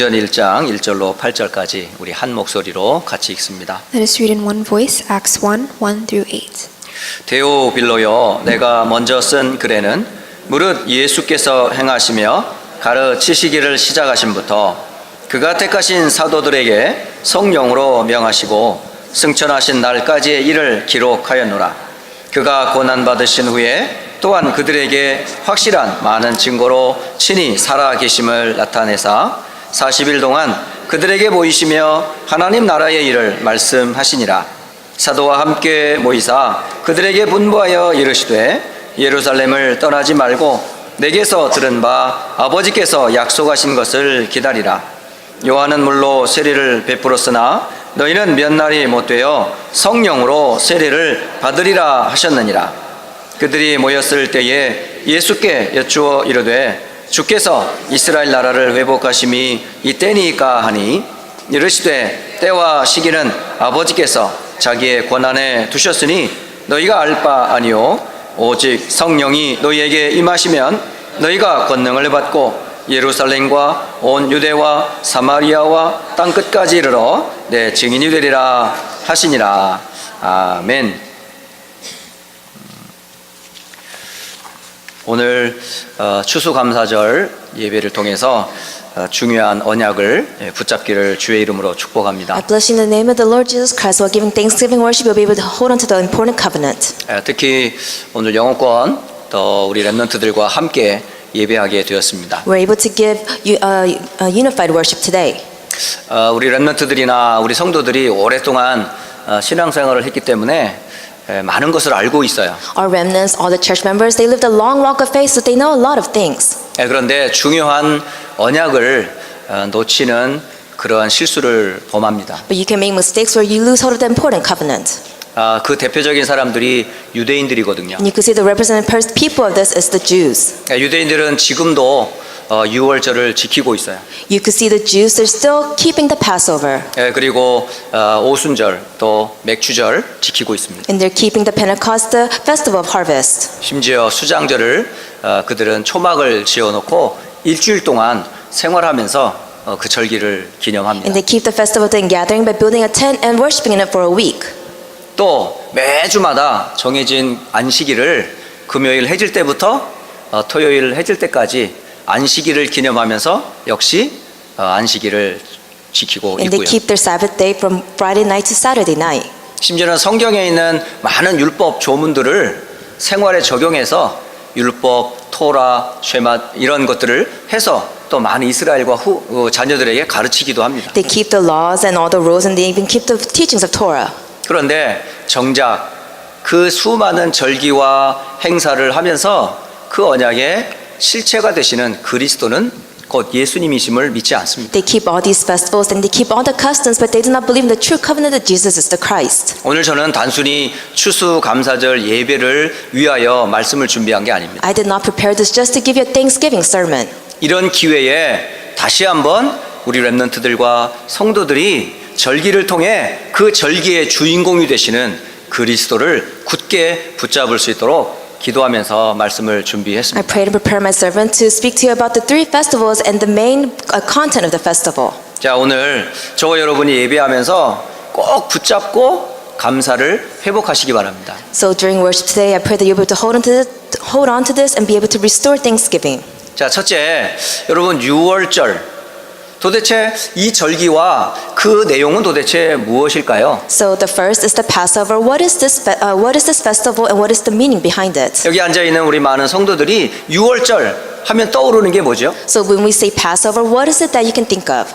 사도행전 1장 1절로 8절까지 우리 한 목소리로 같이 읽습니다. Let us read in one voice, Acts 1, 1 through 8. 데오빌로여, 내가 먼저 쓴 글에는 무릇 예수께서 행하시며 가르치시기를 시작하심부터 그가 택하신 사도들에게 성령으로 명하시고 승천하신 날까지의 일을 기록하였노라. 그가 고난받으신 후에 또한 그들에게 확실한 많은 증거로 친히 살아계심을 나타내사 40일 동안 그들에게 보이시며 하나님 나라의 일을 말씀하시니라. 사도와 함께 모이사 그들에게 분부하여 이르시되 예루살렘을 떠나지 말고 내게서 들은 바 아버지께서 약속하신 것을 기다리라. 요한은 물로 세례를 베풀었으나 너희는 몇 날이 못되어 성령으로 세례를 받으리라 하셨느니라. 그들이 모였을 때에 예수께 여쭈어 이르되 주께서 이스라엘 나라를 회복하심이 이때니까 하니 이르시되 때와 시기는 아버지께서 자기의 권한에 두셨으니 너희가 알 바 아니요 오직 성령이 너희에게 임하시면 너희가 권능을 받고 예루살렘과 온 유대와 사마리아와 땅끝까지 이르러 내 증인이 되리라 하시니라. 아멘. 오늘 추수감사절 예배를 통해서 중요한 언약을 붙잡기를 주의 이름으로 축복합니다. I bless you in the name of the Lord Jesus Christ. While giving Thanksgiving worship, you'll be able to hold on to the important covenant. 특히 오늘 영어권 또 우리 렘넌트들과 함께 예배하게 되었습니다. We're able to give unified worship today. 우리 렘넌트들이나 우리 성도들이 오랫동안 신앙생활을 했기 때문에 많은 것을 알고 있어요. Our remnants, all the church members, they lived a long walk of faith, so they know a lot of things. 그런데 중요한 언약을 놓치는 그러한 실수를 범합니다. But you can make mistakes where you lose hold of the important covenant. 그 대표적인 사람들이 유대인들이거든요. And you can see the representative people of this is the Jews. 유대인들은 지금도 유월절을 지키고 있어요. You can see the Jews, they're still keeping the Passover. 그리고 오순절 또 맥주절 지키고 있습니다. And they're keeping the Pentecost, the festival of harvest. 심지어 수장절을 그들은 초막을 지어놓고 일주일 동안 생활하면서 그 절기를 기념합니다. And they keep the festival day gathering by building a tent and worshiping in it for a week. 또 매주마다 정해진 안식일을 금요일 해질 때부터 토요일 해질 때까지 안식일을 기념하면서 역시 안식일을 지키고 And they 있고요. keep their Sabbath day from Friday night to Saturday night. 심지어는 성경에 있는 많은 율법 조문들을 생활에 적용해서 율법, 토라, 쉐맛 이런 것들을 해서 또 많은 이스라엘과 자녀들에게 가르치기도 합니다. They keep the laws and all the rules, and they even keep the teachings of Torah. 그런데 정작 그 수많은 절기와 행사를 하면서 그 언약의 실체가 되시는 그리스도는 곧 예수님이심을 믿지 않습니다. They keep all these festivals and they keep all the customs, but they do not believe in the true covenant that Jesus is the Christ. 오늘 저는 단순히 추수감사절 예배를 위하여 말씀을 준비한 게 아닙니다. I did not prepare this just to give you a Thanksgiving sermon. 이런 기회에 다시 한번 우리 렘넌트들과 성도들이 절기를 통해 그 절기의 주인공이 되시는 그리스도를 굳게 붙잡을 수 있도록 기도하면서 말씀을 I 준비했습니다. pray to prepare my servant to speak to you about the three festivals and the main content of the festival. 자, 오늘 저와 여러분이 예배하면서 꼭 붙잡고 감사를 회복하시기 바랍니다. So during worship today, I pray that you'll be able to hold on to this and be able to restore Thanksgiving. 자, 첫째, 여러분 유월절 도대체 이 절기와 그 내용은 도대체 무엇일까요? So the first is the Passover. What is this festival and what is the meaning behind it? 여기 앉아 있는 우리 많은 성도들이 유월절 하면 떠오르는 게 뭐죠? So when we say Passover, what is it that you can think of?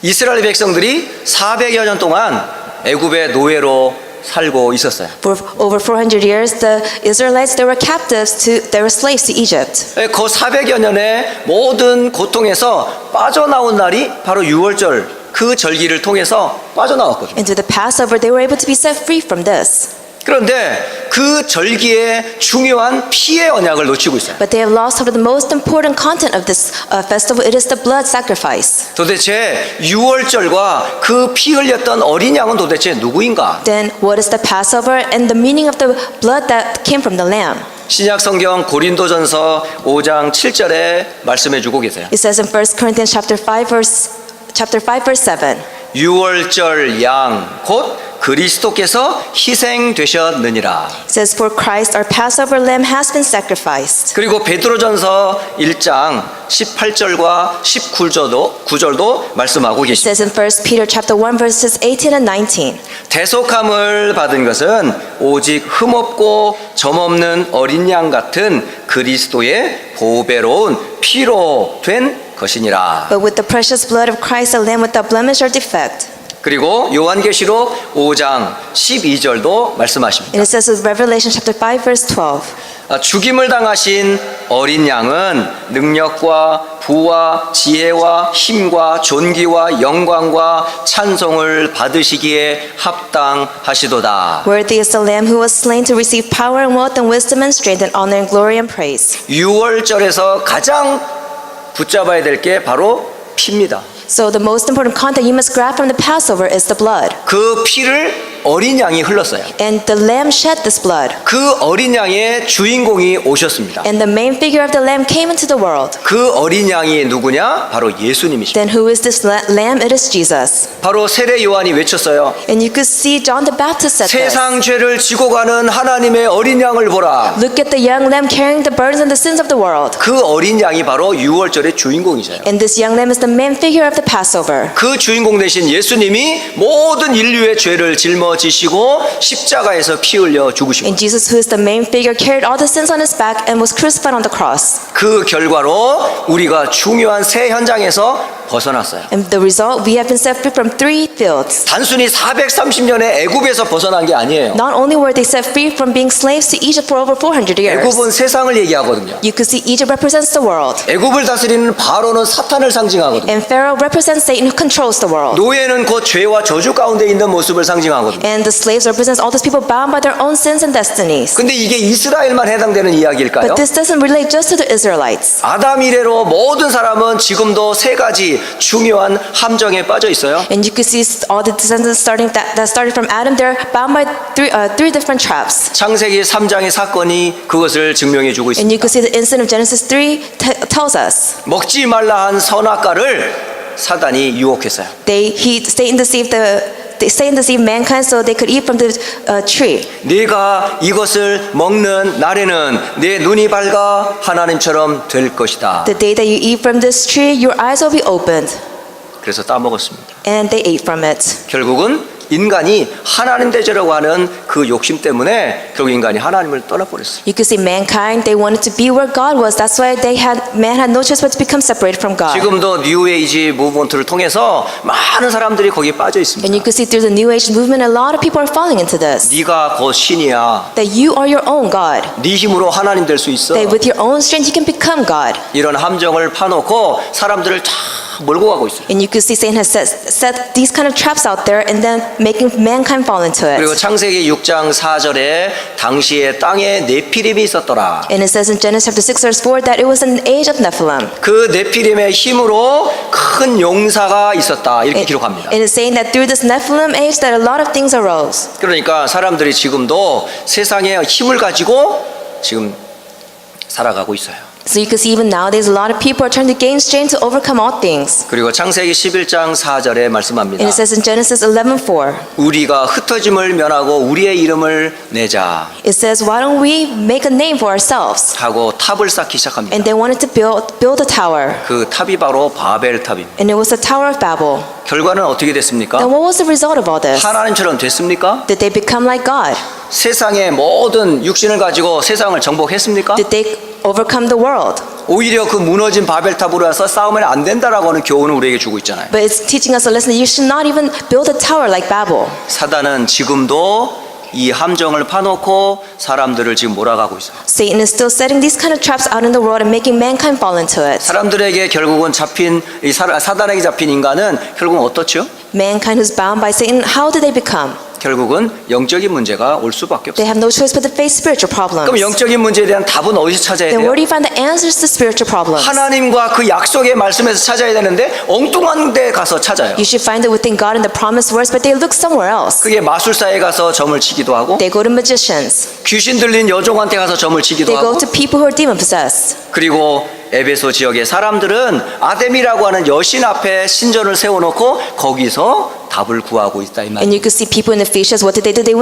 이스라엘 백성들이 400여 년 동안 애굽의 노예로 살고 있었어요. For over 400 years, the Israelites, they were slaves to Egypt. 그 400여 년의 모든 고통에서 빠져나온 날이 바로 유월절 그 절기를 통해서 빠져나왔거든요. And through the Passover, they were able to be set free from this. 그런데 그 절기의 중요한 피의 언약을 놓치고 있어요. But they have lost hold of the most important content of this festival. It is the blood sacrifice. 도대체 유월절과 그 피 흘렸던 어린 양은 도대체 누구인가? Then what is the Passover and the meaning of the blood that came from the lamb? 신약 성경 고린도전서 5장 7절에 말씀해 주고 계세요. It says in 1 Corinthians chapter 5 verse chapter 5, verse 7. 유월절 양 곧 그리스도께서 희생되셨느니라. It says, for Christ, our Passover lamb has been sacrificed. 그리고 베드로전서 1장 18절과 19절도 말씀하고 It 계십니다. says in 1 Peter chapter 1, verses 18 and 19. 대속함을 받은 것은 오직 흠없고 점없는 어린 양 같은 그리스도의 보배로운 피로 된 것이니라. But with the precious blood of Christ, a lamb without blemish or defect. 그리고 요한계시록 5장 12절도 말씀하십니다. And it says in Revelation chapter 5, verse 12. 죽임을 당하신 어린 양은 능력과 부와 지혜와 힘과 존귀와 영광과 찬송을 받으시기에 합당하시도다. Worthy is the lamb who was slain to receive power and wealth and wisdom and strength and honor and glory and praise. 유월절에서 가장 붙잡아야 될 게 바로 피입니다. So the most important content you must grab from the Passover is the blood. 그 피를 어린 양이 흘렀어요. And the lamb shed this blood. 그 어린 양의 주인공이 오셨습니다. And the main figure of the lamb came into the world. 그 어린 양이 누구냐? 바로 예수님이십니다. Then who is this lamb? It is Jesus. 바로 세례 요한이 외쳤어요. And you could see John the Baptist said this. 세상 죄를 지고 가는 하나님의 어린 양을 보라. Look at the young lamb carrying the burdens and the sins of the world. 그 어린 양이 바로 유월절의 주인공이세요. And this young lamb is the main figure of the Passover. 그 주인공 되신 예수님이 모든 인류의 죄를 짊어지시고 십자가에서 피 흘려 죽으시고 And Jesus, who is the main figure, carried all the sins on his back and was crucified on the cross. 그 결과로 우리가 중요한 새 현장에서 벗어났어요. And the result, we have been set free from three fields. 단순히 430년의 애굽에서 벗어난 게 아니에요. Not only were they set free from being slaves to Egypt for over 400 years. 애굽은 세상을 얘기하거든요. You could see Egypt represents the world. 애굽을 다스리는 바로는 사탄을 상징하거든요. And Pharaoh represents Satan who controls the world. 노예는 곧 죄와 저주 가운데 있는 모습을 상징하거든요. And the slaves represents all those people bound by their own sins and destinies. 근데 이게 이스라엘만 해당되는 이야기일까요? But this doesn't relate just to the Israelites. 아담 이래로 모든 사람은 지금도 세 가지 중요한 함정에 빠져 있어요. And you could see all the descendants that started from Adam, they're bound by three different traps. 창세기 3장의 사건이 그것을 증명해 주고 And 있습니다. you could see the incident of Genesis 3 tells us. 먹지 말라 한 선악과를 사단이 유혹했어요. Satan deceived mankind so they could eat from the tree. 네가 이것을 먹는 날에는 내 눈이 밝아 하나님처럼 될 것이다. The day that you eat from this tree, your eyes will be opened. 그래서 따먹었습니다. And they ate from it. 결국은 인간이 하나님 되자라고 하는 그 욕심 때문에 결국 인간이 하나님을 떠나버렸어요. You could see mankind, they wanted to be where God was. That's why man had no choice but to become separated from God. 지금도 뉴에이지 무브먼트를 통해서 많은 사람들이 거기에 빠져 있습니다. And you could see through the New Age movement, a lot of people are falling into this. 네가 곧 신이야. That you are your own God. 네 힘으로 하나님 될 수 있어. That with your own strength, you can become God. 이런 함정을 파놓고 사람들을 다 몰고 가고 있어요. And you could see Satan has set these kind of traps out there and then making mankind fall into 그리고 it. 창세기 6장 4절에 당시에 땅에 네피림이 있었더라. And it says in Genesis chapter 6 verse 4 that it was an age of Nephilim. 그 네피림의 힘으로 큰 용사가 있었다. 이렇게 기록합니다. And it's saying that through this Nephilim age that a lot of things arose. 그러니까 사람들이 지금도 세상의 힘을 가지고 지금 살아가고 있어요. So you can see even nowadays a lot of people are trying to gain strength to overcome all things. 그리고 창세기 11장 4절에 말씀합니다. And it says in Genesis 11:4. 우리가 흩어짐을 면하고 우리의 이름을 내자 It says, why don't we make a name for ourselves? 하고 탑을 쌓기 시작합니다. And they wanted to build a tower. 그 탑이 바로 바벨 탑입니다. And it was the Tower of Babel. 결과는 어떻게 됐습니까? Then what was the result of all this? 하나님처럼 됐습니까? Did they become like God? 세상의 모든 육신을 가지고 세상을 정복했습니까? Did they overcome the world? 오히려 그 무너진 바벨탑으로 해서 싸우면 안 된다라고 하는 교훈을 우리에게 주고 있잖아요. But it's teaching us a lesson that you should not even build a tower like Babel. 사단은 지금도 이 함정을 파놓고 사람들을 지금 몰아가고 있어요. Satan is still setting these kind of traps out in the world and making mankind fall into it. 사람들에게 결국은 잡힌 이 사단에게 잡힌 인간은 결국은 어떻죠? Mankind who's bound by Satan, how do they become? 결국은 영적인 문제가 올 수밖에 They 없어요. have no choice but to face spiritual problems. 그럼 영적인 문제에 대한 답은 어디서 찾아야 Then 돼요? where do you find the answers to spiritual problems? 하나님과 그 약속의 말씀에서 찾아야 되는데 엉뚱한 데 가서 찾아요. You should find it within God and the promised words, but they look somewhere else. 그게 마술사에 가서 점을 치기도 하고 They go to magicians. 귀신 들린 여종한테 가서 점을 치기도 They go 하고 to people who are demon possessed. 그리고 에베소 지역의 사람들은 아데미라고 하는 여신 앞에 신전을 세워놓고 거기서 답을 구하고 있다 이 And 말이에요. you could see people in Ephesians. What did they do? They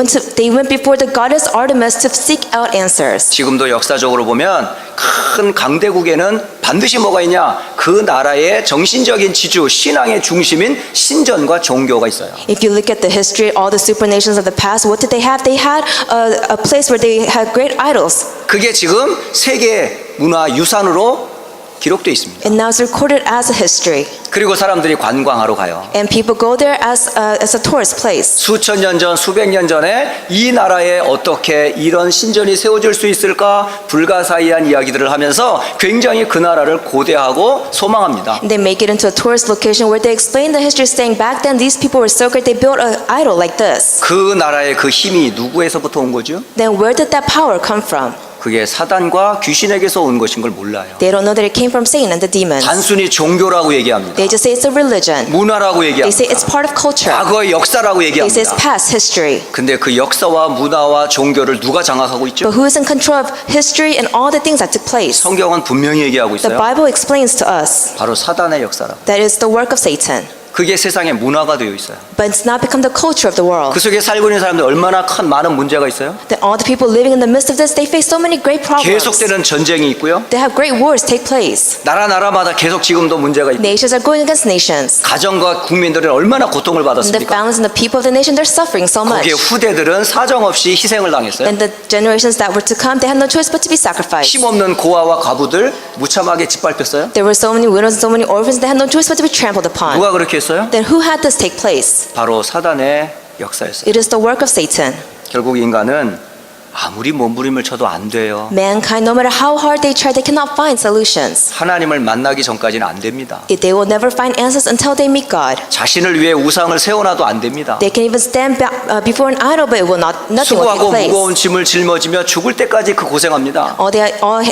went before the goddess Artemis to seek out answers. 지금도 역사적으로 보면 큰 강대국에는 반드시 뭐가 있냐? 그 나라의 정신적인 지주, 신앙의 중심인 신전과 종교가 있어요. If you look at the history, all the supernations of the past, what did they have? They had a place where they had great idols. 그게 지금 세계 문화 유산으로 기록되어 있습니다. And now it's recorded as a history. 그리고 사람들이 관광하러 가요. And people go there as a tourist place. 수천 년 전, 수백 년 전에 이 나라에 어떻게 이런 신전이 세워질 수 있을까 불가사의한 이야기들을 하면서 굉장히 그 나라를 고대하고 소망합니다. And they make it into a tourist location where they explain the history, saying back then these people were so great, they built an idol like this. 그 나라의 그 힘이 누구에서부터 온 거죠? Then where did that power come from? 그게 사단과 귀신에게서 온 것인 걸 몰라요. They don't know that it came from Satan and the demons. 단순히 종교라고 얘기합니다. They just say it's a religion. 문화라고 They say it's 얘기합니다. part of culture. 과거의 역사라고 They say it's 얘기합니다. past history. 근데 그 역사와 문화와 종교를 누가 장악하고 있죠? But who is in control of history and all the things that took place? 성경은 분명히 얘기하고 The 있어요. Bible explains to us 바로 사단의 역사라고. that it's the work of Satan. 그게 세상의 문화가 되어 있어요. But it's not become the culture of the world. 그 속에 살고 있는 사람들 얼마나 큰 많은 문제가 있어요? That all the people living in the midst of this, they face so many great problems. 계속되는 전쟁이 있고요. They have great wars take place. 나라마다 계속 지금도 문제가 있고 Nations are going against nations. 가정과 국민들은 얼마나 고통을 And the 받았습니까? families and the people of the nation, they're suffering so much. 거기에 후대들은 사정없이 희생을 당했어요. And the generations that were to come, they had no choice but to be sacrificed. 힘없는 고아와 과부들 무참하게 짓밟혔어요. There were so many widows and so many orphans, they had no choice but to be trampled upon. 누가 그렇게 했어요? Then who had this take place? 바로 사단의 역사였어요. It is the work of Satan. 결국 인간은 아무리 몸부림을 쳐도 안 돼요. Mankind, no matter how hard they try, they cannot find solutions. 하나님을 만나기 전까지는 안 됩니다. They will never find answers until they meet God. 자신을 위해 우상을 세워놔도 안 됩니다. They can even stand before an idol, but it will not. Nothing will 수고하고 take 무거운 place. 짐을 짊어지며 죽을 때까지 그 고생합니다.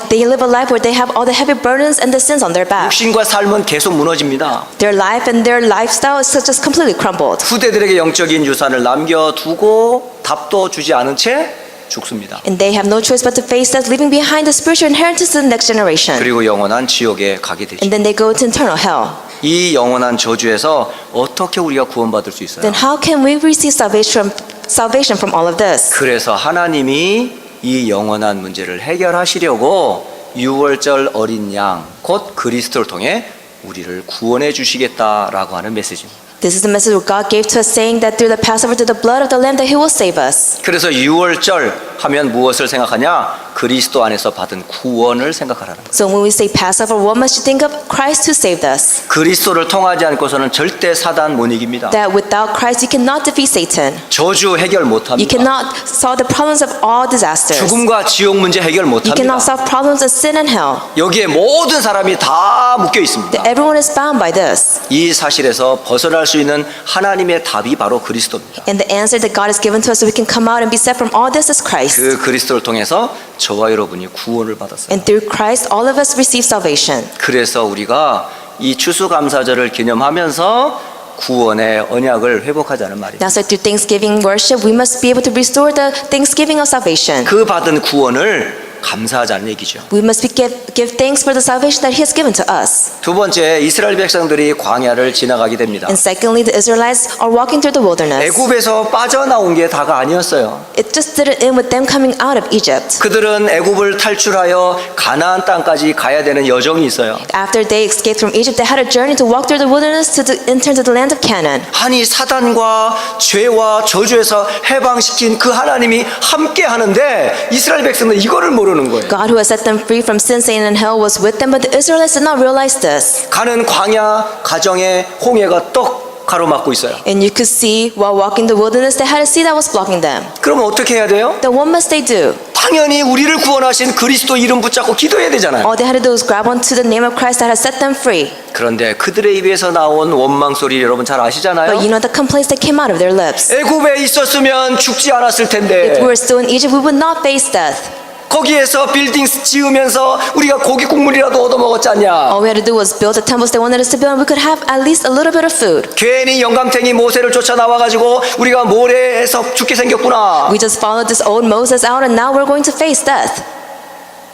They live a life where they have all the heavy burdens and the sins on their back. 육신과 삶은 계속 무너집니다. Their life and their lifestyle is just completely crumbled. 후대들에게 영적인 유산을 남겨두고 답도 주지 않은 채 죽습니다. And they have no choice but to face death, leaving behind the spiritual inheritance to the next generation. 그리고 영원한 지옥에 가게 되죠. And then they go to eternal hell. 이 영원한 저주에서 어떻게 우리가 구원받을 수 있어요? Then how can we receive salvation from all of this? 그래서 하나님이 이 영원한 문제를 해결하시려고 6월절 어린 양, 곧 그리스도를 통해 우리를 구원해 주시겠다라고 하는 메시지입니다. This is the message that God gave to us, saying that through the Passover, through the blood of the Lamb, that He will save us. 그래서 6월절 하면 무엇을 생각하냐? 그리스도 안에서 받은 구원을 생각하라는 거예요. So when we say Passover, what must you think of? Christ who saved us. 그리스도를 통하지 않고서는 절대 사단 못 이깁니다. That without Christ, you cannot defeat Satan. 저주 해결 못 You 합니다. cannot solve the problems of all disasters. 죽음과 지옥 문제 해결 못 You 합니다. cannot solve problems of sin and hell. 여기에 모든 사람이 다 묶여 있습니다. That everyone is bound by this. 이 사실에서 벗어날 수 있는 하나님의 답이 바로 그리스도입니다. And the answer that God has given to us so we can come out and be set from all this is Christ. 그 그리스도를 통해서 저와 여러분이 구원을 받았어요. And through Christ, all of us receive salvation. 그래서 우리가 이 추수감사절을 기념하면서 구원의 언약을 회복하자는 말이에요. Now, so through Thanksgiving worship, we must be able to restore the Thanksgiving of salvation. 그 받은 구원을 감사하자는 얘기죠. We must give thanks for the salvation that He has given to us. 두 번째, 이스라엘 백성들이 광야를 지나가게 됩니다. And secondly, the Israelites are walking through the wilderness. 애굽에서 빠져나온 게 다가 아니었어요. It just didn't end with them coming out of Egypt. 그들은 애굽을 탈출하여 가나안 땅까지 가야 되는 여정이 있어요. After they escaped from Egypt, they had a journey to walk through the wilderness to enter into the land of Canaan. 아니 사단과 죄와 저주에서 해방시킨 그 하나님이 함께 하는데 이스라엘 백성은 이거를 모르는 거예요. God, who has set them free from sin, Satan, and hell, was with them, but the Israelites did not realize this. 가는 광야 가정에 홍해가 떡 가로막고 있어요. And you could see while walking the wilderness, they had a sea that was blocking them. 그러면 어떻게 해야 돼요? Then what must they do? 당연히 우리를 구원하신 그리스도 이름 붙잡고 기도해야 되잖아요. All they had to do was grab onto the name of Christ that has set them free. 그런데 그들의 입에서 나온 원망 소리 여러분 잘 아시잖아요. But you know the complaints that came out of their lips. 애굽에 있었으면 죽지 않았을 If 텐데 we were still in Egypt, we would not face death. 거기에서 빌딩 지으면서 우리가 고기 국물이라도 얻어먹었지 않냐. All we had to do was build the temples they wanted us to build, and we could have at least a little bit of food. 괜히 영감탱이 모세를 쫓아 나와가지고 우리가 모래에서 죽게 생겼구나. We just followed this old Moses out, and now we're going to face death.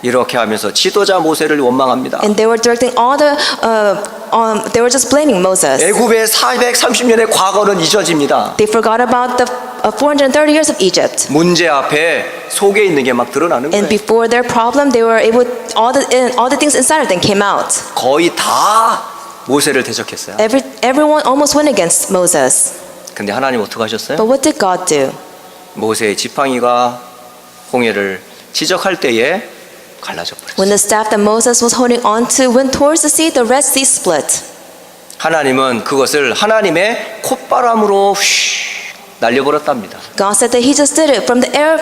이렇게 하면서 지도자 모세를 원망합니다. And they were directing all the, they were just blaming Moses. 애굽의 430년의 과거는 잊어집니다. They forgot about the 430 years of Egypt. 문제 앞에 속에 있는 게 막 드러나는 And 거예요. before their problem, they were able, all the things inside of them came out. 거의 다 모세를 대적했어요. Everyone almost went against Moses. 근데 하나님 어떻게 하셨어요? But what did God do? 모세의 지팡이가 홍해를 지적할 때에 갈라져 버렸어요. When the staff that Moses was holding on to went towards the sea, the Red Sea split. 하나님은 그것을 하나님의 콧바람으로 휘 날려버렸답니다. God said that He just did it from the air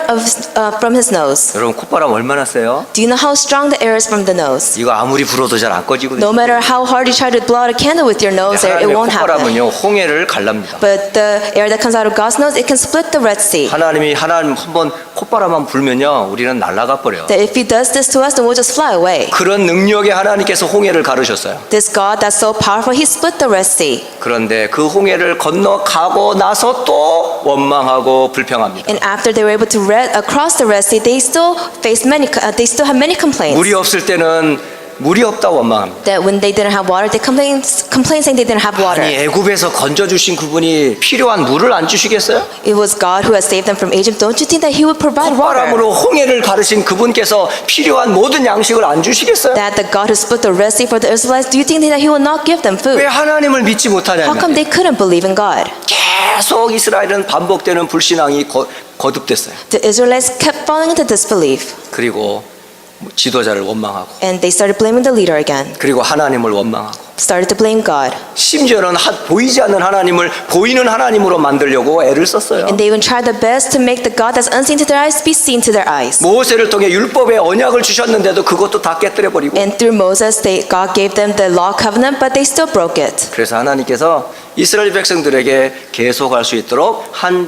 from His nose. 여러분 콧바람 얼마나 세요? Do you know how strong the air is from the nose? 이거 아무리 불어도 잘 안 꺼지거든요. No matter how hard you try to blow out a candle with your nose, it 하나님의 won't happen. 콧바람은요 홍해를 갈랍니다. But the air that comes out of God's nose, it can split the Red Sea. 하나님 한번 콧바람만 불면요 우리는 날아가 버려. That if He does this to us, then we'll just fly away. 그런 능력의 하나님께서 홍해를 가르셨어요. This God that's so powerful, He split the Red Sea. 그런데 그 홍해를 건너가고 나서 또 원망하고 불평합니다. And after they were able to cross the Red Sea, they still have many complaints. 물이 없을 때는 물이 없다 원망합니다. That when they didn't have water, they complained saying they didn't have water. 아니 애굽에서 건져주신 그분이 필요한 물을 안 주시겠어요? It was God who had saved them from Egypt. Don't you think that He would provide water? 콧바람으로 홍해를 가르신 그분께서 필요한 모든 양식을 안 주시겠어요? That the God who split the Red Sea for the Israelites, do you think that He will not give them food? 왜 하나님을 믿지 How 못하냐면 come they couldn't believe in God? 계속 이스라엘은 반복되는 불신앙이 거듭됐어요. The Israelites kept falling into disbelief, 그리고 지도자를 원망하고 and they started blaming the leader again. 그리고 하나님을 원망하고 Started to blame God, 심지어는 보이지 않는 하나님을 보이는 하나님으로 만들려고 애를 썼어요. and they even tried their best to make the God that's unseen to their eyes be seen to their eyes. 모세를 통해 율법의 언약을 주셨는데도 그것도 다 깨뜨려 버리고 And through Moses, God gave them the law covenant, but they still broke it. 그래서 하나님께서 이스라엘 백성들에게 계속할 수 있도록 한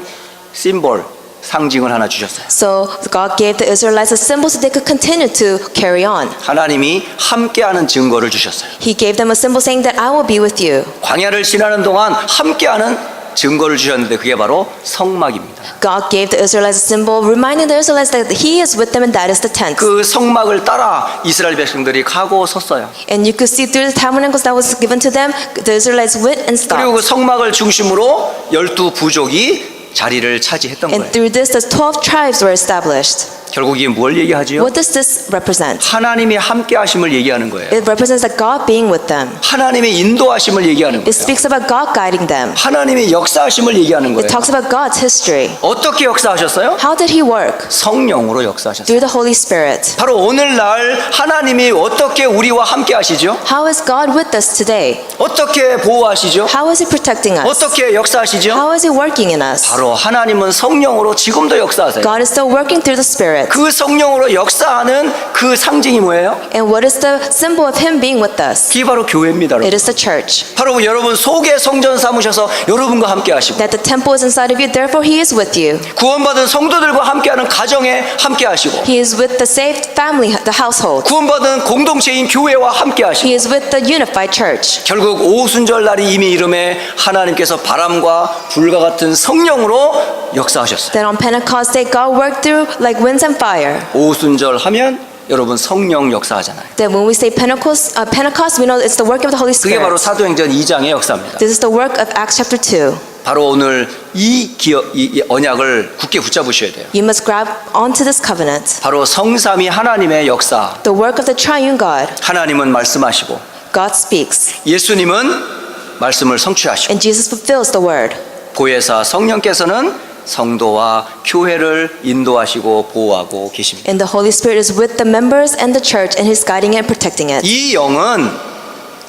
심볼 상징을 하나 주셨어요. So God gave the Israelites a symbol so they could continue to carry on. 하나님이 함께하는 증거를 주셨어요. He gave them a symbol saying that I will be with you. 광야를 지나는 동안 함께하는 증거를 주셨는데 그게 바로 성막입니다. God gave the Israelites a symbol reminding the Israelites that He is with them, and that is the tent. 그 성막을 따라 이스라엘 백성들이 가고 섰어요. And you could see through the tabernacles that was given to them, the Israelites went and 그리고 그 stopped. 성막을 중심으로 12부족이 자리를 차지했던 And 거예요. through this, the 12 tribes were established. 결국 이게 뭘 얘기하지요? What does this represent? 하나님이 함께 하심을 얘기하는 거예요. It represents that God being with them. 하나님의 인도하심을 얘기하는 It 거예요. speaks about God guiding them. 하나님의 역사하심을 얘기하는 거예요. It talks about God's history. 어떻게 역사하셨어요? How did He work? 성령으로 역사하셨어요. Through the Holy Spirit. 바로 오늘날 하나님이 어떻게 우리와 함께 하시죠? How is God with us today? 어떻게 보호하시죠? How is He protecting us? 어떻게 역사하시죠? How is He working in us? 바로 하나님은 성령으로 지금도 역사하세요. God is still working through the Spirit. 그 성령으로 역사하는 그 상징이 뭐예요? And what is the symbol of Him being with us? 그게 바로 교회입니다. It 여러분. is the church. 바로 여러분 속에 성전 삼으셔서 여러분과 함께 하시고 That the temple is inside of you, therefore He is with you. 구원받은 성도들과 함께하는 가정에 함께 하시고 He is with the saved family, the household. 구원받은 공동체인 교회와 함께 하시고 He is with the unified church. 결국 오순절 날이 이미 이름에 하나님께서 바람과 불과 같은 성령으로 역사하셨어요. That on Pentecost Day, God worked through like winds and fire. 오순절 하면 여러분 성령 역사하잖아요. That when we say Pentecost, we know it's the work of the Holy 그게 바로 Spirit. 사도행전 2장의 역사입니다. This is the work of Acts chapter 2. 바로 오늘 이 언약을 굳게 붙잡으셔야 돼요. You must grab onto this covenant. 바로 성삼위 하나님의 역사. The work of the triune God. 하나님은 말씀하시고 God speaks. 예수님은 말씀을 성취하시고 And Jesus fulfills the word. 보혜사 성령께서는 성도와 교회를 인도하시고 보호하고 계십니다. And the Holy Spirit is with the members and the church, and He's guiding it and protecting it. 이 영은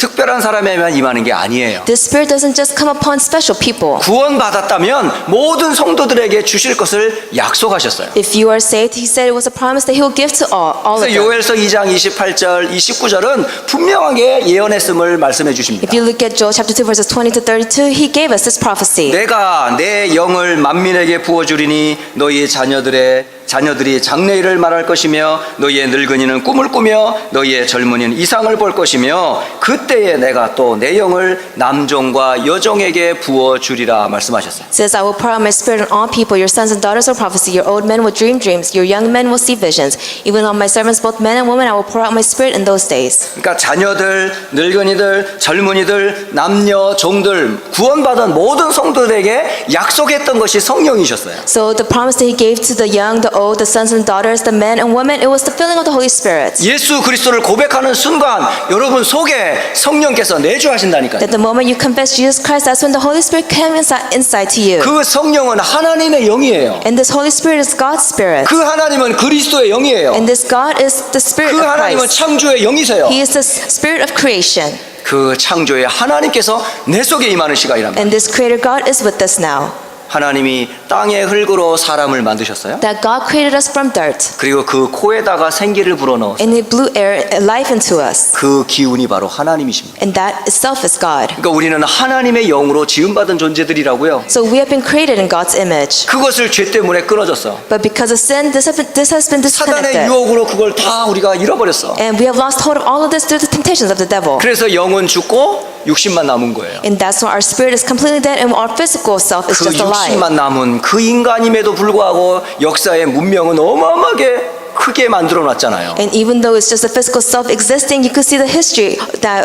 특별한 사람에만 임하는 게 아니에요. This Spirit doesn't just come upon special people. 구원받았다면 모든 성도들에게 주실 것을 약속하셨어요. If you are saved, he said it was a promise that he will give to all of 그래서 them. 요엘서 2장 28절, 29절은 분명하게 예언했음을 말씀해 주십니다. If you look at Joel chapter 2 verses 20 to 32, he gave us this prophecy. 내가 내 영을 만민에게 부어주리니 너희의 자녀들이 장래일을 말할 것이며 너희의 늙은이는 꿈을 꾸며 너희의 젊은이는 이상을 볼 것이며 그때에 내가 또 내 영을 남종과 여종에게 부어주리라 말씀하셨어요. It says, I will pour out my spirit on all people. Your sons and daughters will prophesy. Your old men will dream dreams. Your young men will see visions. Even on my servants, both men and women, I will pour out my spirit in those days. 그러니까 자녀들, 늙은이들, 젊은이들, 남녀, 종들 구원받은 모든 성도들에게 약속했던 것이 성령이셨어요. So the promise that he gave to the young, the old, the sons and daughters, the men and women, it was the filling of the Holy Spirit. 예수 그리스도를 고백하는 순간 여러분 속에 성령께서 내주하신다니까요. That the moment you confess Jesus Christ, that's when the Holy Spirit came inside to you. 그 성령은 하나님의 영이에요. And this Holy Spirit is God's Spirit. 그 하나님은 그리스도의 영이에요. And this God is the Spirit 그 of 하나님은 Christ. 창조의 영이세요. He is the Spirit of creation. 그 창조의 하나님께서 내 속에 임하는 시간이랍니다. And this Creator God is with us now. 하나님이 땅의 흙으로 사람을 만드셨어요. That God created us from dirt. 그리고 그 코에다가 생기를 불어넣었어요. And He blew air, life into us. 그 기운이 바로 하나님이십니다. And that itself is God. 그러니까 우리는 하나님의 영으로 지음받은 존재들이라고요. So we have been created in God's image. 그것을 죄 때문에 끊어졌어. But because of sin, this has been 사단의 disconnected. 유혹으로 그걸 다 우리가 잃어버렸어. And we have lost hold of all of this through the temptations of the devil. 그래서 영은 죽고 육신만 남은 거예요. And that's why our spirit is completely dead and our physical self is 그 just alive. 육신만 남은 그 인간임에도 불구하고 역사의 문명은 어마어마하게 크게 만들어 놨잖아요. And even though it's just a physical self existing, you could see the history that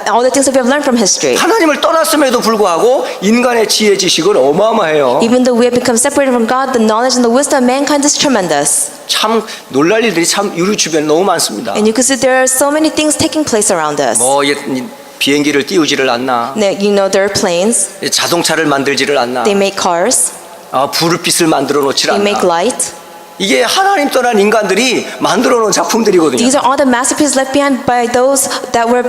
all the things that we have learned from history. 하나님을 떠났음에도 불구하고 인간의 지혜 지식은 어마어마해요. Even though we have become separated from God, the knowledge and the wisdom of mankind is tremendous. 참 놀랄 일들이 참 우리 주변에 너무 많습니다. And you could see there are so many things taking place around us. 비행기를 띄우지를 않나? You know, there are planes, 자동차를 만들지를 않나? they make cars, 불빛을 만들어 놓질 they make 않나? light. 이게 하나님 떠난 인간들이 만들어 놓은 작품들이거든요. These are all the masterpieces left behind by those that were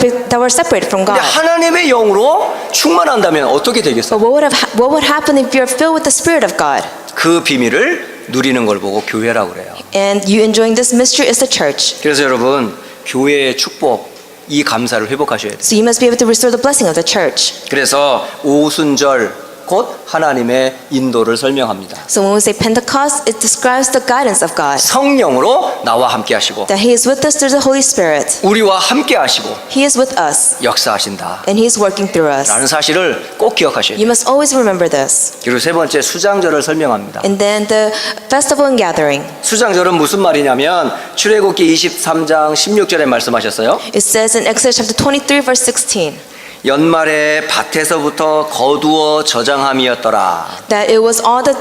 separated from 근데 God. 하나님의 영으로 충만한다면 어떻게 되겠어요? But what would happen if you're filled with the Spirit of God? 그 비밀을 누리는 걸 보고 교회라고 그래요. And you enjoying this mystery is the church. 그래서 여러분 교회의 축복 이 감사를 회복하셔야 돼요. So you must be able to restore the blessing of the church. 그래서 오순절 곧 하나님의 인도를 설명합니다. So when we say Pentecost, it describes the guidance of God. 성령으로 나와 함께 하시고 That He is with us through the Holy Spirit. 우리와 함께 하시고 He is with us. 역사하신다 And He is working through us. 라는 사실을 꼭 기억하셔야 You 돼요. must always remember this. 그리고 세 번째 수장절을 설명합니다. And then the festival and gathering. 수장절은 무슨 말이냐면 출애굽기 23장 16절에 말씀하셨어요. It says in Exodus chapter 23 verse 16. 연말에 밭에서부터 거두어 저장함이었더라. That it was all the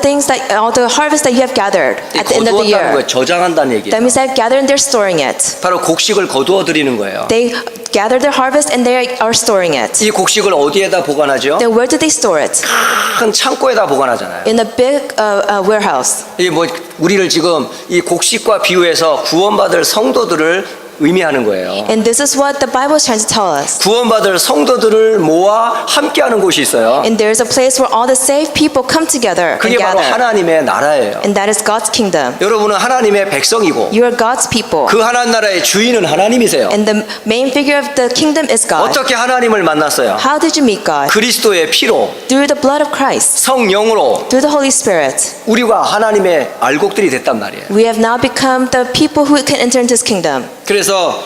harvest that you have gathered at the end of the 거두었다는 year. 거예요. 저장한다는 That 얘기예요. means they have gathered and they're storing it. 바로 곡식을 거두어 드리는 거예요. They gather their harvest and they are storing it. 이 곡식을 어디에다 보관하죠? Then where do they store it? 큰 창고에다 보관하잖아요. In a big warehouse. 이 우리를 지금 이 곡식과 비유해서 구원받을 성도들을 의미하는 거예요. And this is what the Bible is trying to tell us. 구원받을 성도들을 모아 함께하는 곳이 있어요. And there is a place where all the saved people come together and 그게 바로 gather. 하나님의 나라예요. And that is God's kingdom. 여러분은 하나님의 백성이고 You are God's people. 그 하나님 나라의 주인은 하나님이세요. And the main figure of the kingdom is God. 어떻게 하나님을 만났어요? How did you meet God? 그리스도의 피로 Through the blood of Christ. 성령으로 Through the Holy Spirit. 우리가 하나님의 알곡들이 됐단 말이에요. We have now become the people who can enter into His kingdom. 그래서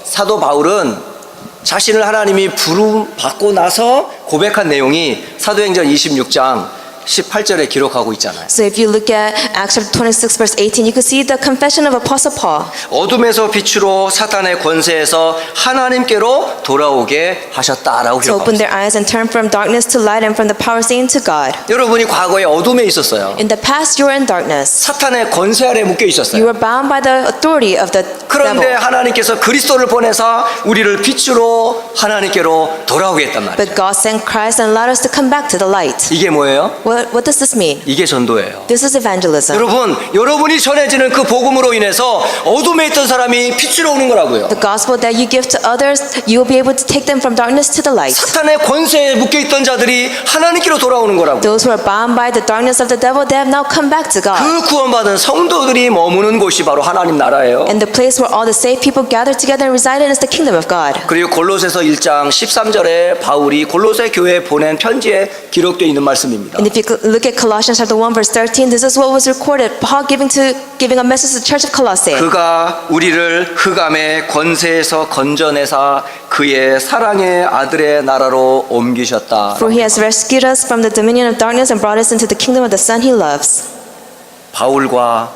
사도 바울은 자신을 하나님이 부름 받고 나서 고백한 내용이 사도행전 26장 18절에 기록하고 있잖아요. So if you look at Acts chapter 26 verse 18, you can see the confession of Apostle Paul. 어둠에서 빛으로 사탄의 권세에서 하나님께로 돌아오게 하셨다라고 To open 기록하고 있어요. their eyes and turn from darkness to light and from the power of Satan to God. 여러분이 과거에 어둠에 있었어요. In the past, you were in darkness. 사탄의 권세 아래 묶여 You 있었어요. were bound by the authority of the 그런데 devil. 하나님께서 그리스도를 보내사 우리를 빛으로 하나님께로 돌아오게 했단 말이에요. But God sent Christ and allowed us to come back to the light. 이게 뭐예요? What what does this mean? 이게 전도예요. This is evangelism. 여러분이 전해지는 그 복음으로 인해서 어둠에 있던 사람이 빛으로 오는 거라고요. The gospel that you give to others, you will be able to take them from darkness to the light. 사탄의 권세에 묶여 있던 자들이 하나님께로 돌아오는 거라고. Those who are bound by the darkness of the devil, they have now come back to God. 그 구원받은 성도들이 머무는 곳이 바로 하나님 나라예요. And the place where all the saved people gather together and reside in is the kingdom of God. 그리고 골로새서 1장 13절에 바울이 골로새 교회에 보낸 편지에 기록되어 있는 말씀입니다. And if you look at Colossians chapter 1 verse 13, this is what was recorded. Paul giving a message to the church of Colossae. 그가 우리를 흑암의 권세에서 건져내사 그의 사랑의 아들의 나라로 옮기셨다. For he has rescued us from the dominion of darkness and brought us into the kingdom of the Son he loves. 바울과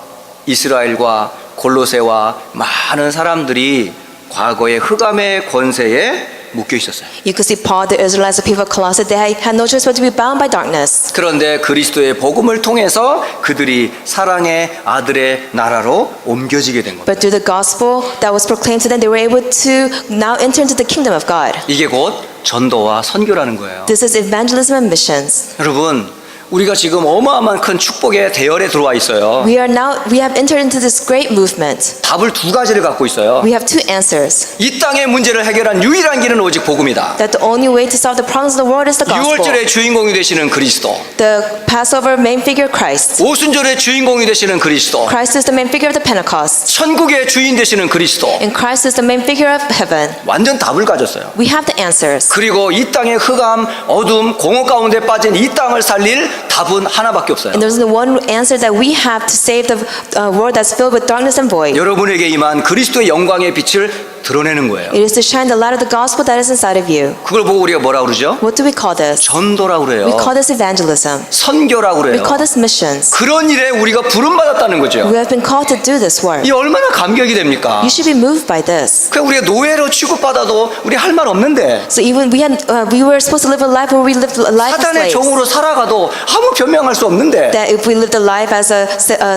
이스라엘과 골로새와 많은 사람들이 과거의 흑암의 권세에 묶여 있었어요. You could see Paul, the Israelites, the people of Colossae, they had no choice but to be bound by darkness. 그런데 그리스도의 복음을 통해서 그들이 사랑의 아들의 나라로 옮겨지게 된 겁니다. But through the gospel that was proclaimed to them, they were able to now enter into the kingdom of God. 이게 곧 전도와 선교라는 거예요. This is evangelism and missions. 여러분, 우리가 지금 어마어마한 큰 축복의 대열에 들어와 있어요. We have entered into this great movement. 답을 두 가지를 갖고 있어요. We have two answers. 이 땅의 문제를 해결한 유일한 길은 오직 복음이다. That the only way to solve the problems of the world is the gospel. 유월절의 주인공이 되시는 그리스도. The Passover main figure Christ. 오순절의 주인공이 되시는 그리스도. Christ is the main figure of the Pentecost. 천국의 주인 되시는 그리스도. And Christ is the main figure of heaven. 완전 답을 가졌어요. We have the answers. 그리고 이 땅의 흑암, 어둠, 공허 가운데 빠진 이 땅을 살릴 답은 하나밖에 없어요. And there's the one answer that we have to save the world that's filled with darkness and void. 여러분에게 임한 그리스도의 영광의 빛을 드러내는 거예요. It is to shine the light of the gospel that is inside of you. 그걸 보고 우리가 뭐라 그러죠? What do we call this? 전도라고 그래요. We call this evangelism. 선교라고 We 그래요. call this missions. 그런 일에 우리가 부름받았다는 거죠. We have been called to do this work. 이 얼마나 감격이 됩니까? You should be moved by this. 그 우리가 노예로 취급받아도 우리 할 말 없는데 So even we were supposed to live a life where we lived a life of 사탄의 slaves. 종으로 살아가도 아무 변명할 수 없는데 That if we lived a life as a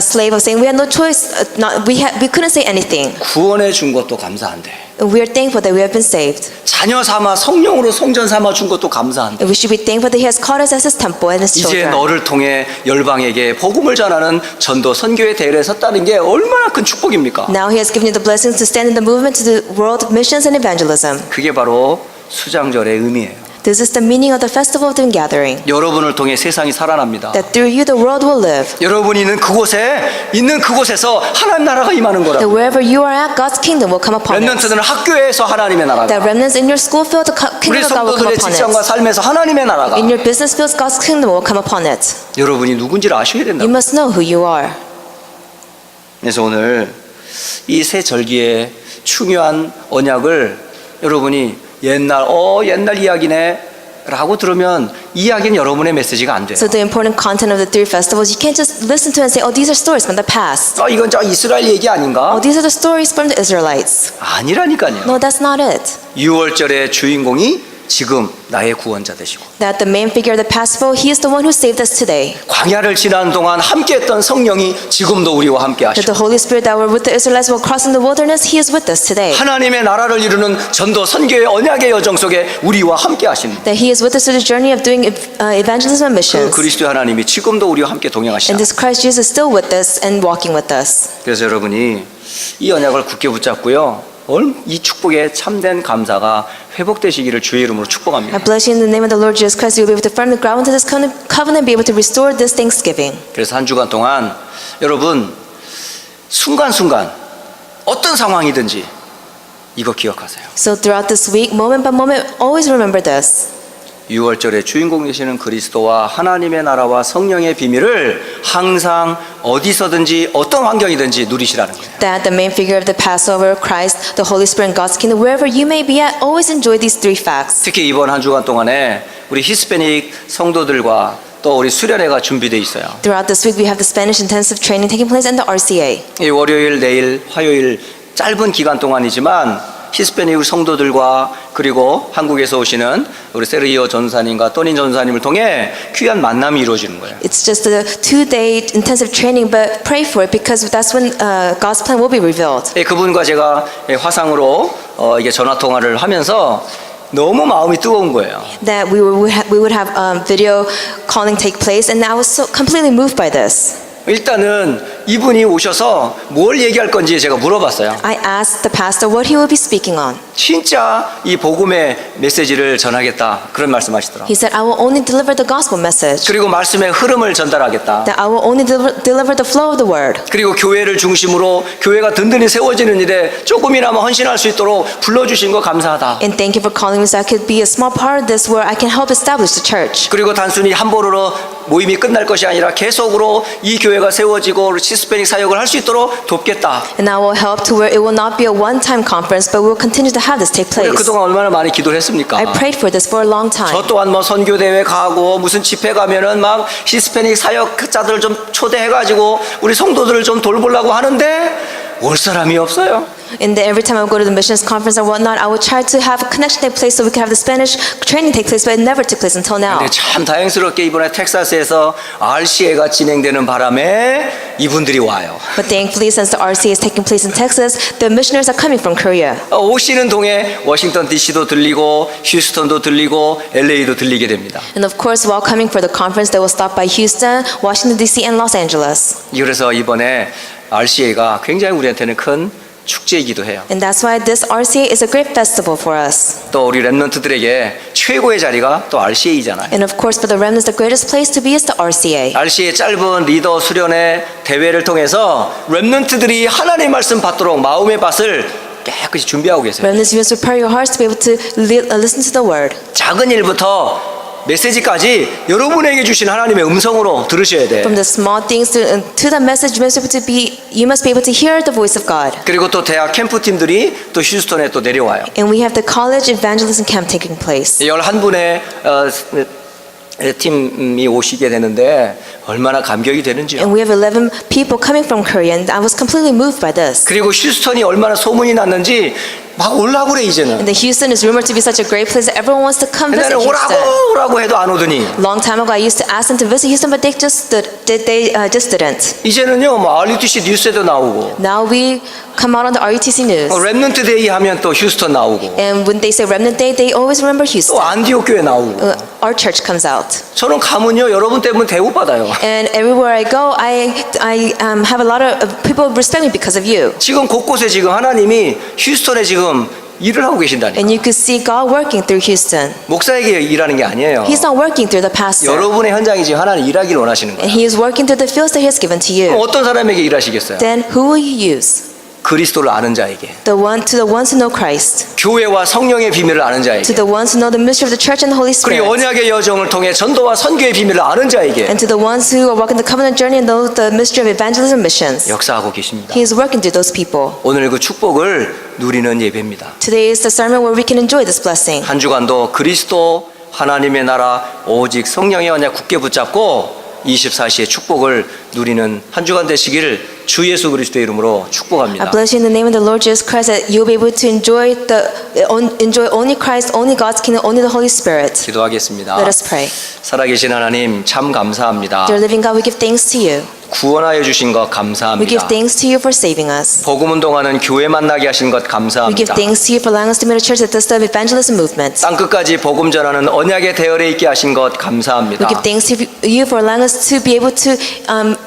slave of saying we had no choice, we couldn't say anything. 구원해 준 것도 감사한데 And we are thankful that we have been saved. 자녀 삼아 성령으로 성전 삼아 준 것도 감사한데 And we should be thankful that He has called us as His temple and His 이제 children. 너를 통해 열방에게 복음을 전하는 전도 선교의 대열에 섰다는 게 얼마나 큰 축복입니까? Now He has given you the blessings to stand in the movement to the world missions and evangelism. 그게 바로 수장절의 의미예요. This is the meaning of the festival of the gathering. 여러분을 통해 세상이 살아납니다. That through you the world will live. 여러분이 있는 그곳에서 하나님 나라가 임하는 That 거라고. wherever you are at, God's kingdom will come upon us. 렘넌트들은 학교에서 하나님의 나라가, That remnants in your school field, the 우리 kingdom of God will come 성도들의 upon 직장과 it. 삶에서 하나님의 나라가. In your business fields, God's kingdom will come upon it. 여러분이 누군지를 아셔야 된다. You must know who you are. 그래서 오늘 이 새 절기의 중요한 언약을 여러분이 옛날 이야기네 라고 들으면 이 이야기는 여러분의 메시지가 안 돼요. So the important content of the three festivals, you can't just listen to and say, oh, these are stories from the past. 이건 저 이스라엘 얘기 아닌가? Oh, these are the stories from the Israelites. 아니라니까요. No, that's not it. 유월절의 주인공이 지금 나의 구원자 되시고 That the main figure of the Passover, He is the one who saved us today. 광야를 지난 동안 함께했던 성령이 지금도 우리와 함께 That 하시고 the Holy Spirit that were with the Israelites while crossing the wilderness, He is with us today. 하나님의 나라를 이루는 전도 선교의 언약의 여정 속에 우리와 함께 하십니다. That He is with us through the journey of doing evangelism and 그 missions. 그리스도 하나님이 지금도 우리와 함께 동행하시다. And this Christ Jesus is still with us and walking with us. 그래서 여러분이 이 언약을 굳게 붙잡고요. 이 축복에 참된 감사가 회복되시기를 주의 이름으로 축복합니다. I bless you in the name of the Lord Jesus Christ. You will be able to firmly ground into this covenant and be able to restore this Thanksgiving. 그래서 한 주간 동안 여러분 순간순간 어떤 상황이든지 이거 기억하세요. So throughout this week, moment by moment, always remember this. 6월절의 주인공 되시는 그리스도와 하나님의 나라와 성령의 비밀을 항상 어디서든지 어떤 환경이든지 누리시라는 거예요. That the main figure of the Passover, Christ, the Holy Spirit, and God's kingdom, wherever you may be at, always enjoy these three facts. 특히 이번 한 주간 동안에 우리 히스패닉 성도들과 또 우리 수련회가 준비되어 있어요. Throughout this week, we have the Spanish intensive training taking place in the RCA. 이 월요일, 내일, 화요일 짧은 기간 동안이지만 히스패닉 성도들과 그리고 한국에서 오시는 우리 세르기오 전사님과 또닌 전사님을 통해 귀한 만남이 이루어지는 거예요. It's just a 2-day intensive training, but pray for it because that's when God's plan will be revealed. 그분과 제가 화상으로 이게 전화 통화를 하면서 너무 마음이 뜨거운 거예요. that we would have video calling take place, and I was so completely moved by this. 일단은 이분이 오셔서 뭘 얘기할 건지 제가 물어봤어요. I asked the pastor what he will be speaking on. 진짜 이 복음의 메시지를 전하겠다 그런 말씀하시더라고요. He said, I will only deliver the gospel message, 그리고 말씀의 흐름을 전달하겠다. that I will only deliver the flow of the word. 그리고 교회를 중심으로 교회가 든든히 세워지는 일에 조금이나마 헌신할 수 있도록 불러주신 거 감사하다. And thank you for calling me so I could be a small part of this where I can help establish the church. 그리고 단순히 한 번으로 모임이 끝날 것이 아니라 계속으로 이 교회가 세워지고 히스패닉 사역을 할 수 있도록 돕겠다. And I will help to where it will not be a one-time conference, but we will continue to have this take 우리가 place. 그동안 얼마나 많이 기도를 했습니까? I prayed for this for a long 저 time. 또한 뭐 선교 대회 가고 무슨 집회 가면은 막 히스패닉 사역자들 좀 초대해가지고 우리 성도들을 좀 돌보려고 하는데 올 사람이 없어요. And then every time I would go to the missions conference or whatnot, I would try to have a connection take place so we could have the Spanish training take place, but it never took place until now. 근데 참 다행스럽게 이번에 텍사스에서 RCA가 진행되는 바람에 이분들이 와요. But thankfully, since the RCA is taking place in Texas, the missionaries are coming from Korea. 오시는 동에 워싱턴 DC도 들리고 휴스턴도 들리고 LA도 들리게 됩니다. And of course, while coming for the conference, they will stop by Houston, Washington, D.C., and Los Angeles. 그래서 이번에 RCA가 굉장히 우리한테는 큰 축제이기도 해요. And that's why this RCA is a great festival for us. 또 우리 랩런트들에게 최고의 자리가 또 RCA이잖아요. And of course, for the remnants, the greatest place to be is the RCA. RCA 짧은 리더 수련회 대회를 통해서 랩런트들이 하나님의 말씀 받도록 마음의 밭을 깨끗이 준비하고 계세요. Remnants, you must prepare your hearts to be able to listen to the word. 작은 일부터 메시지까지 여러분에게 주신 하나님의 음성으로 들으셔야 돼. From the small things to the message, you must be able to hear the voice of God. 그리고 또 대학 캠프팀들이 또 휴스턴에 또 내려와요. And we have the college evangelism camp taking place. 11분의 팀이 오시게 되는데 얼마나 감격이 되는지요. And we have 11 people coming from Korea, and I was completely moved by this. 그리고 휴스턴이 얼마나 소문이 났는지 막 올라고 그래 이제는. And the Houston is rumored to be such a great place that everyone wants to come visit 옛날에 Houston. 오라고 해도 안 오더니 Long time ago, I used to ask them to visit Houston, but they just didn't. 이제는요 뭐 RUTC 뉴스에도 나오고 Now we come out on the RUTC news, 랩런트 데이 하면 또 휴스턴 나오고 and when they say Remnant Day, they always remember 또 Houston. 안디옥 교회 나오고 Our church comes out, 저는 가면요 여러분 때문에 대우받아요. and everywhere I go, I have a lot of people respect me because of you. 지금 곳곳에 지금 하나님이 휴스턴에 지금 일을 하고 계신다니. And you could see God working through Houston. 목사에게 일하는 게 아니에요. He's not working through the pastor, 여러분의 현장이 지금 하나님 일하기를 원하시는 거예요. and He is working through the fields that He has given to 그럼 you. 어떤 사람에게 일하시겠어요? Then who will you use? 그리스도를 아는 자에게, To the ones who know Christ, 교회와 성령의 비밀을 아는 to 자에게, the ones who know the mystery of the church and the Holy 그리고 Spirit, 언약의 여정을 통해 전도와 선교의 비밀을 아는 자에게 and to the ones who are walking the covenant journey and know the mystery of evangelism and missions. 역사하고 계십니다. He is working through those people. 오늘 그 축복을 누리는 예배입니다. Today is the sermon where we can enjoy this blessing. 한 주간도 그리스도 하나님의 나라 오직 성령의 언약 굳게 붙잡고 24시의 축복을 누리는 한 주간 되시기를 주 예수 그리스도의 이름으로 I 축복합니다. bless you in the name of the Lord Jesus Christ that you'll be able to enjoy only Christ, only God's kingdom, only the Holy Spirit. 기도하겠습니다. Let us pray. 살아계신 하나님 참 감사합니다. Dear living God, we give thanks to you. 구원하여 주신 것 We give 감사합니다. thanks to you for saving us. 복음 운동하는 교회 만나게 하신 것 We give 감사합니다. thanks to you for allowing us to meet a church that does the evangelism movement. 땅 끝까지 복음 전하는 언약의 대열에 있게 하신 것 We 감사합니다. give thanks to you for allowing us to be able to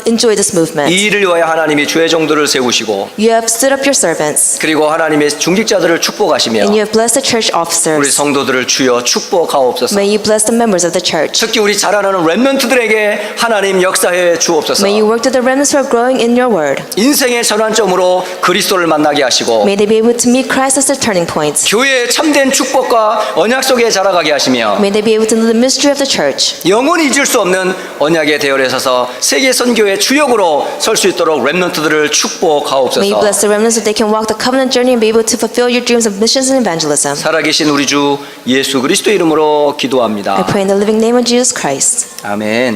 enjoy this movement. 이 일을 위하여 하나님이 주의 종들을 세우시고 You have stood up your servants, 그리고 하나님의 중직자들을 축복하시며 and you have blessed the church 우리 officers. 성도들을 주여 축복하옵소서. May you bless the members of the church. 특히 우리 자라나는 렘넌트들에게 하나님 역사해 주옵소서. May you work to the remnants who are growing in your word. 인생의 전환점으로 그리스도를 만나게 하시고 May they be able to meet Christ as their turning points. 교회의 참된 축복과 언약 속에 자라가게 하시며 May they be able to know the mystery of the church. 영원히 잊을 수 없는 언약의 대열에 서서 세계 선교의 주역으로 설 수 있도록 렘넌트들을 May you 축복하옵소서. bless the remnants so they can walk the covenant journey and be able to fulfill your dreams of missions and evangelism. 살아계신 우리 주 예수 그리스도 이름으로 기도합니다. I pray in the living name of Jesus Christ. 아멘.